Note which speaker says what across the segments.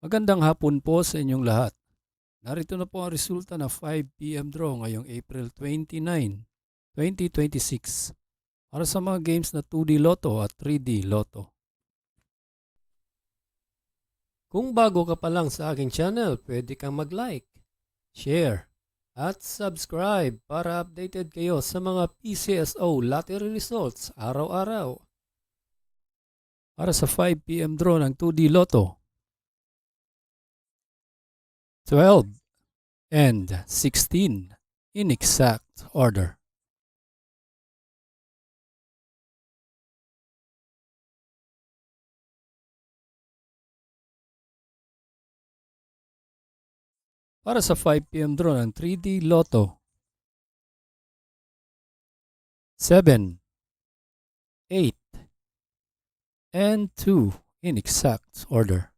Speaker 1: Magandang hapon po sa inyong lahat. Narito na po ang resulta ng 5 p.m. draw ngayong April 29, 2026 para sa mga games na 2D Lotto at 3D Lotto. Kung bago ka pa lang sa aking channel, pwede kang mag-like, share, at subscribe para updated kayo sa mga PCSO lottery results araw-araw. Para sa 5 p.m. draw ng 2D Lotto, 12 and 16 in exact order. Para sa 5 p.m. draw ng 3D Lotto, 7, 8, and 2 in exact order.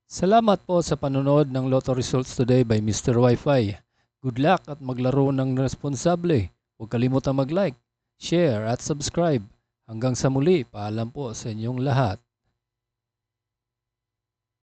Speaker 1: Salamat po sa panonood ng Lotto Results Today by Mr. Wi-Fi. Good luck at maglaro ng responsable. Huwag kalimutang mag-like, share at subscribe. Hanggang sa muli, paalam po sa inyong lahat.